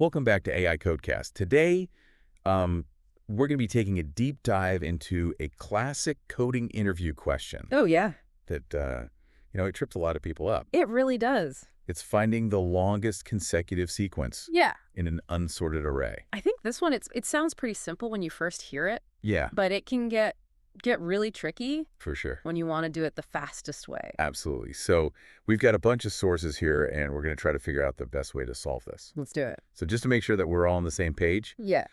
Welcome back to AI.Code.Cast. Today, we're going to be taking a deep dive into a classic coding interview question Oh, yeah. that, it trips a lot of people up. It really does. It's finding the longest consecutive sequence Yeah. in an unsorted array. I think this one, it sounds pretty simple when you first hear it, Yeah, but it can get really tricky for sure. when you want to do it the fastest way. Absolutely. So we've got a bunch of sources here, and we're going to try to figure out the best way to solve this. Let's do it. So just to make sure that we're all on the same page, Yeah.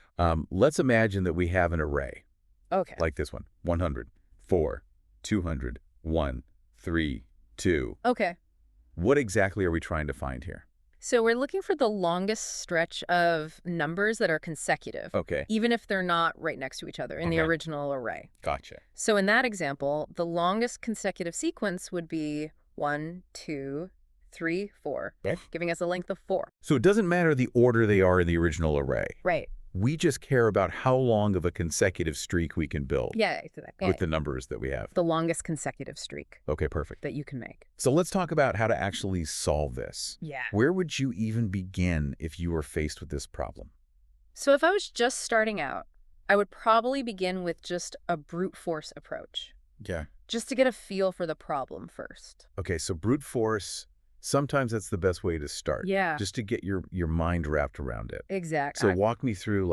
let's imagine that we have an array Okay. like this one: 100, 4, 200, 1, 3, 2. Okay. What exactly are we trying to find here? So we're looking for the longest stretch of numbers that are consecutive, Okay, even if they're not right next to each other in the Okay. original array. gotcha. So in that example, the longest consecutive sequence would be 1, 2, 3, 4, Okay. giving us a length of 4. So it doesn't matter the order they are in the original array. Right. We just care about how long of a consecutive streak we can build Yeah, exactly. with the numbers that we have. The longest consecutive streak Okay, perfect. that you can make. So let's talk about how to actually solve this. Yeah. Where would you even begin if you were faced with this problem? So if I was just starting out, I would probably begin with just a brute force approach, Yeah. just to get a feel for the problem first. Okay, so brute force, sometimes that's the best way to start. Yeah. Just to get your mind wrapped around it. Exactly. So walk me through,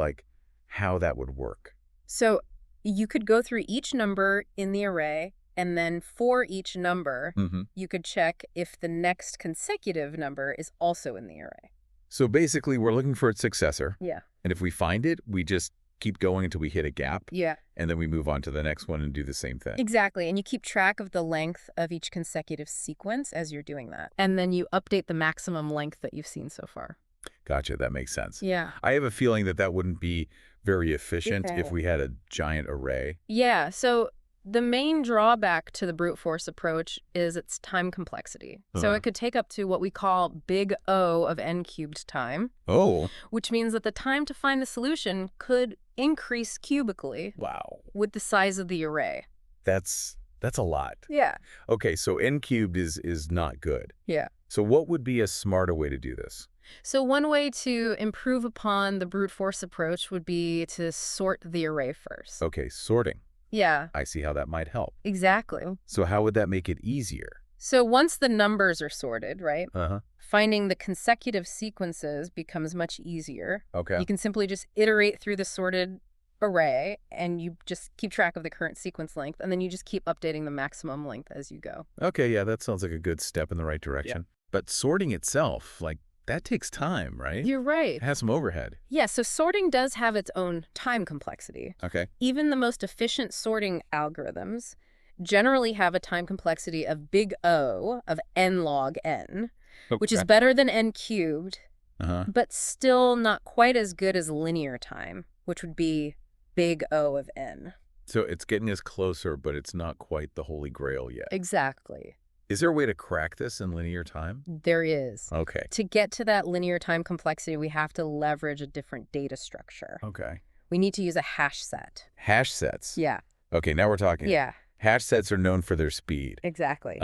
how that would work. So you could go through each number in the array, and then for each number, Mm-hmm. you could check if the next consecutive number is also in the array. So basically, we're looking for its successor. Yeah. And if we find it, we just keep going until we hit a gap. Yeah. And then we move on to the next one and do the same thing. Exactly. And you keep track of the length of each consecutive sequence as you're doing that. And then you update the maximum length that you've seen so far. Gotcha. That makes sense. Yeah. I have a feeling that wouldn't be very efficient Okay. if we had a giant array. Yeah. So the main drawback to the brute force approach is its time complexity. So Uh-huh. it could take up to what we call big O of n cubed time, Oh, which means that the time to find the solution could increase cubically wow. with the size of the array. That's a lot. Yeah. Okay, so n cubed is not good. Yeah. So what would be a smarter way to do this? So one way to improve upon the brute force approach would be to sort the array first. Okay, sorting. Yeah, I see how that might help. exactly. So how would that make it easier? So once the numbers are sorted, right, Uh-huh. finding the consecutive sequences becomes much easier. Okay. You can simply just iterate through the sorted array, and you just keep track of the current sequence length, and then you just keep updating the maximum length as you go. Okay, yeah, that sounds like a good step in the right direction. But sorting itself, that takes time, right? You're right. It has some overhead. Yeah, so sorting does have its own time complexity. Okay. Even the most efficient sorting algorithms generally have a time complexity of big O of n log n, which is better than n cubed, Uh-huh. but still not quite as good as linear time, which would be big O of n. So it's getting us closer, but it's not quite the holy grail yet. Exactly. Is there a way to crack this in linear time? There is. Okay. To get to that linear time complexity, we have to leverage a different data structure. Okay. We need to use a hash set. Hash sets. Yeah. Okay, now we're talking. Yeah, Hash sets are known for their speed. exactly.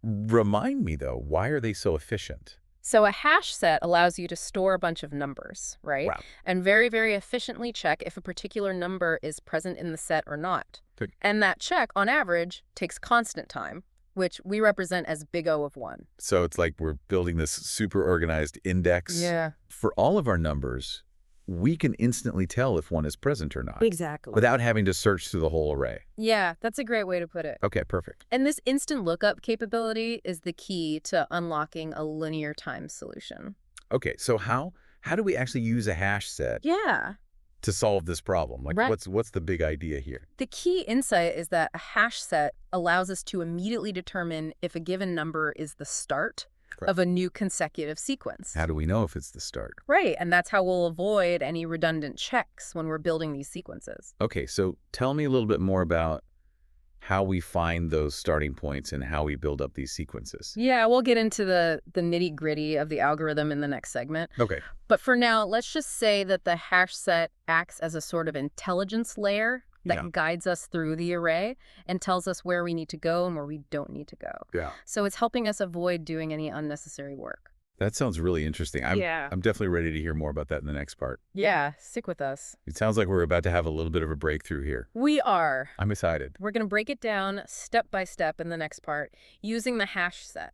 Remind me, though, why are they so efficient? So a hash set allows you to store a bunch of numbers, right? Wow. And very, very efficiently check if a particular number is present in the set or not. Good. And that check, on average, takes constant time, which we represent as big O of 1. So it's like we're building this super organized index. Yeah. For all of our numbers, we can instantly tell if one is present or not Exactly. without having to search through the whole array. Yeah, that's a great way to put it. Okay, perfect. And this instant lookup capability is the key to unlocking a linear time solution. Okay, so how do we actually use a hash set Yeah. to solve this problem? Right. What's the big idea here? The key insight is that a hash set allows us to immediately determine if a given number is the start of a new consecutive sequence. How do we know if it's the start? Right, and that's how we'll avoid any redundant checks when we're building these sequences. Okay, so tell me a little bit more about how we find those starting points and how we build up these sequences. Yeah, we'll get into the nitty-gritty of the algorithm in the next segment. Okay. But for now, let's just say that the hash set acts as a sort of intelligence layer that Yeah. guides us through the array and tells us where we need to go and where we don't need to go. Yeah. So it's helping us avoid doing any unnecessary work. That sounds really interesting. Yeah. I'm definitely ready to hear more about that in the next part. Yeah, stick with us. It sounds like we're about to have a little bit of a breakthrough here. We are. I'm excited. We're going to break it down step by step in the next part using the hash set.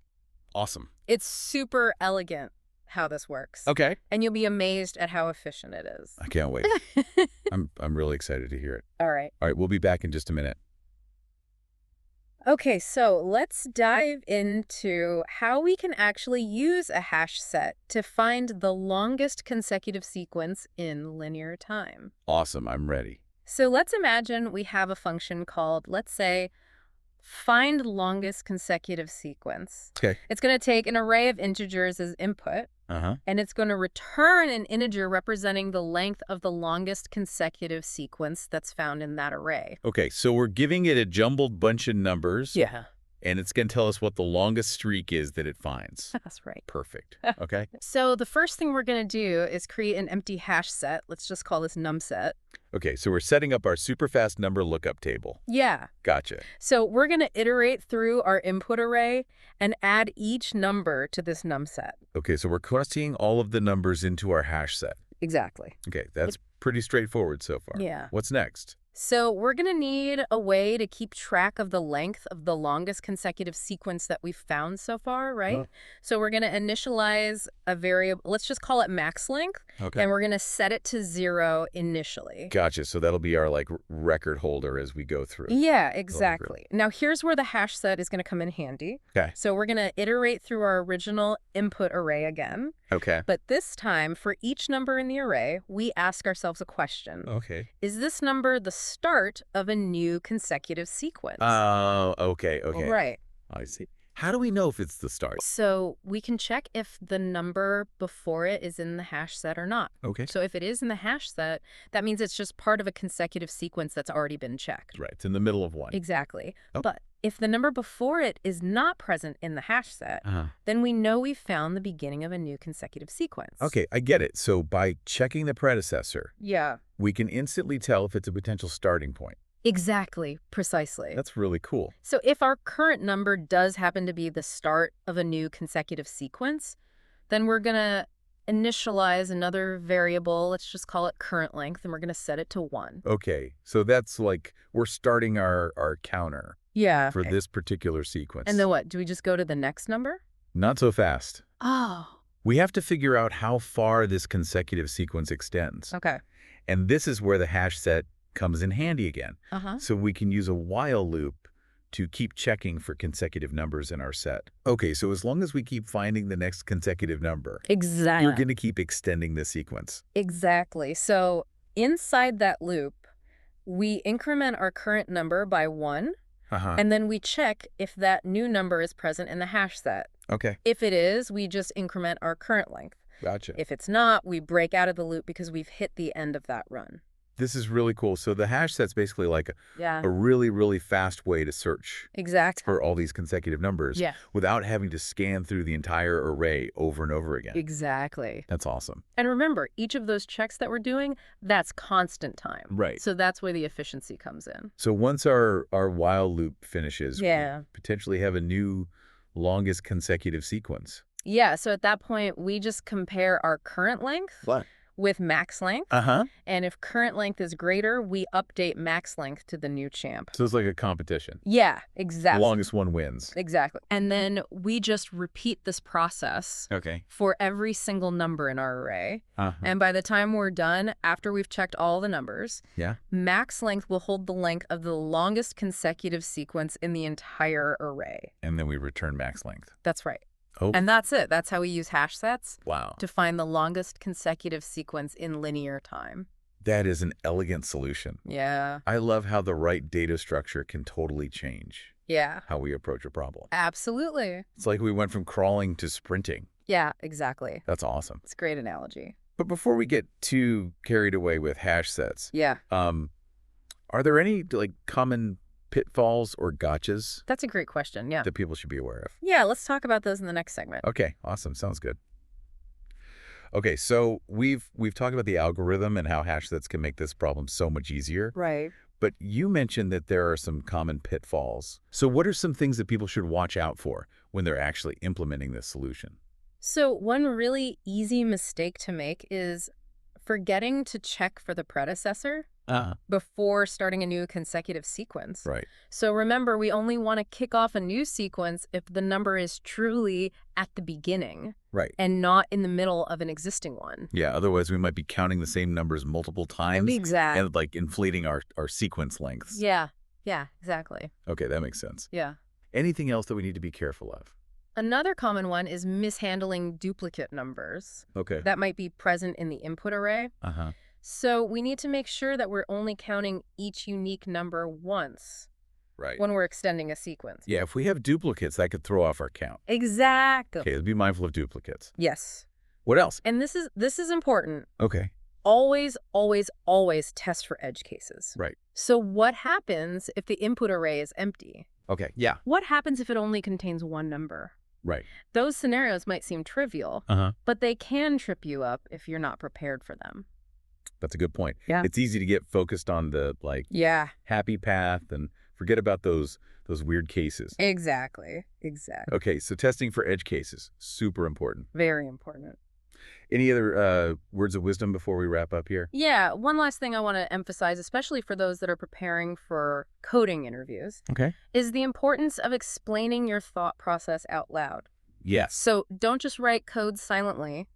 Awesome. It's super elegant how this works. Okay. And you'll be amazed at how efficient it is. I can't wait. I'm really excited to hear it. All right. All right, we'll be back in just a minute. Okay, so let's dive into how we can actually use a hash set to find the longest consecutive sequence in linear time. Awesome. I'm ready. So let's imagine we have a function called, let's say, find longest consecutive sequence. Okay. It's going to take an array of integers as input, and it's going to return an integer representing the length of the longest consecutive sequence that's found in that array. Okay, so we're giving it a jumbled bunch of numbers. Yeah. And it's going to tell us what the longest streak is that it finds. That's right. Perfect. Okay. So the first thing we're going to do is create an empty hash set. Let's just call this num set. Okay, so we're setting up our super fast number lookup table. Yeah. Gotcha. So we're going to iterate through our input array and add each number to this num set. Okay, so we're crossing all of the numbers into our hash set. Exactly. Okay, that's pretty straightforward so far. Yeah. What's next? So we're going to need a way to keep track of the length of the longest consecutive sequence that we've found so far, right? So we're going to initialize a variable, let's just call it max length, Okay. and we're going to set it to 0 initially. Gotcha. So that'll be our record holder as we go through. Yeah, exactly. Now here's where the hash set is going to come in handy. Okay. So we're going to iterate through our original input array again. Okay. But this time, for each number in the array, we ask ourselves a question. Okay. Is this number the start of a new consecutive sequence? Oh, okay. Right. I see. How do we know if it's the start? So we can check if the number before it is in the hash set or not. Okay. So if it is in the hash set, that means it's just part of a consecutive sequence that's already been checked. Right. It's in the middle of one. Exactly. Oh. But if the number before it is not present in the hash set, then we know we've found the beginning of a new consecutive sequence. Okay, I get it. So by checking the predecessor, Yeah. we can instantly tell if it's a potential starting point. Exactly. Precisely. That's really cool. So if our current number does happen to be the start of a new consecutive sequence, then we're going to initialize another variable. Let's just call it current length, and we're going to set it to 1. Okay, so that's like we're starting our counter Yeah. for this particular sequence. And then what? Do we just go to the next number? Not so fast. Oh. We have to figure out how far this consecutive sequence extends. Okay. And this is where the hash set comes in handy again. So we can use a while loop to keep checking for consecutive numbers in our set. Okay, so as long as we keep finding the next consecutive number, Exactly. you're going to keep extending the sequence. Exactly. So inside that loop, we increment our current number by 1, and then we check if that new number is present in the hash set. Okay, If it is, we just increment our current length. gotcha. If it's not, we break out of the loop because we've hit the end of that run. This is really cool. So the hash set's basically like Yeah. a really, really fast way to search Exactly. for all these consecutive numbers Yeah. without having to scan through the entire array over and over again. Exactly. That's awesome. And remember, each of those checks that we're doing, that's constant time. Right. So that's where the efficiency comes in. So once our while loop finishes, Yeah. we potentially have a new longest consecutive sequence. Yeah, so at that point, we just compare our current length with max length. And if current length is greater, we update max length to the new champ. So it's like a competition. Yeah, The exactly. longest one wins. Exactly. And then we just repeat this process Okay. for every single number in our array. And by the time we're done, after we've checked all the numbers, Yeah. max length will hold the length of the longest consecutive sequence in the entire array. And then we return max length. That's right. Oh, And that's it. That's how we use hash sets wow. to find the longest consecutive sequence in linear time. That is an elegant solution. Yeah. I love how the right data structure can totally change Yeah. how we approach a problem. Absolutely. It's like we went from crawling to sprinting. Yeah, exactly. That's awesome. It's a great analogy. But before we get too carried away with hash sets, Yeah. are there any common pitfalls or gotchas That's a great question. Yeah. that people should be aware of? Yeah, let's talk about those in the next segment. Okay, awesome. Sounds good. Okay, so we've talked about the algorithm and how hash sets can make this problem so much easier. Right. But you mentioned that there are some common pitfalls. So what are some things that people should watch out for when they're actually implementing this solution? So one really easy mistake to make is forgetting to check for the predecessor before starting a new consecutive sequence. Right. So remember, we only want to kick off a new sequence if the number is truly at the beginning Right. and not in the middle of an existing one. Yeah, otherwise we might be counting the same numbers multiple times Exactly. and like inflating our sequence lengths. Yeah, exactly. Okay, that makes sense. Yeah. Anything else that we need to be careful of? Another common one is mishandling duplicate numbers Okay. that might be present in the input array. Uh-huh. So we need to make sure that we're only counting each unique number once Right. when we're extending a sequence. Yeah, if we have duplicates, that could throw off our count. Exactly. Okay, let's be mindful of duplicates. Yes. What else? And this is important. Okay. Always, always, always test for edge cases. Right. So what happens if the input array is empty? Okay, yeah. What happens if it only contains one number? Right. Those scenarios might seem trivial, but they can trip you up if you're not prepared for them. That's a good point. Yeah. It's easy to get focused on the happy path and forget about those weird cases. Exactly. Okay, so testing for edge cases, super important. Very important. Any other words of wisdom before we wrap up here? Yeah, one last thing I want to emphasize, especially for those that are preparing for coding interviews, is the importance of explaining your thought process out loud. Yes. So don't just write code silently.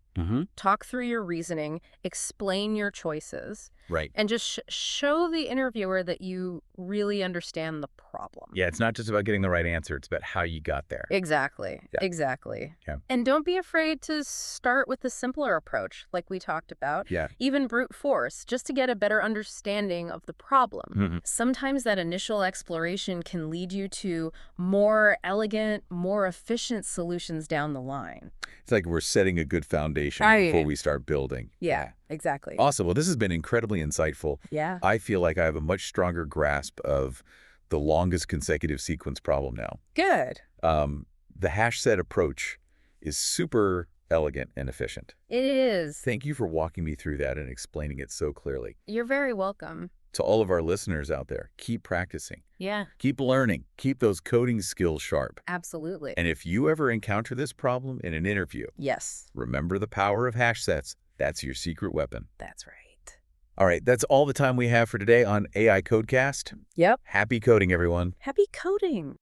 Talk through your reasoning, explain your choices, Right. and just show the interviewer that you really understand the problem. Yeah, it's not just about getting the right answer. It's about how you got there. Exactly. Yeah. Exactly. Yeah. And don't be afraid to start with the simpler approach, like we talked about. Yeah. Even brute force, just to get a better understanding of the problem. Sometimes that initial exploration can lead you to more elegant, more efficient solutions down the line. It's like we're setting a good foundation before we start building. Yeah, exactly. Awesome. Well, this has been incredibly insightful. Yeah. I feel like I have a much stronger grasp of the longest consecutive sequence problem now. Good. The hash set approach is super elegant and efficient. It is. Thank you for walking me through that and explaining it so clearly. You're very welcome. To all of our listeners out there, keep practicing. Yeah. Keep learning. Keep those coding skills sharp. Absolutely. And if you ever encounter this problem in an interview, remember the power of hash sets. That's your secret weapon. That's right. All right, that's all the time we have for today on AI.Code.Cast. Yep. Happy coding, everyone. Happy coding.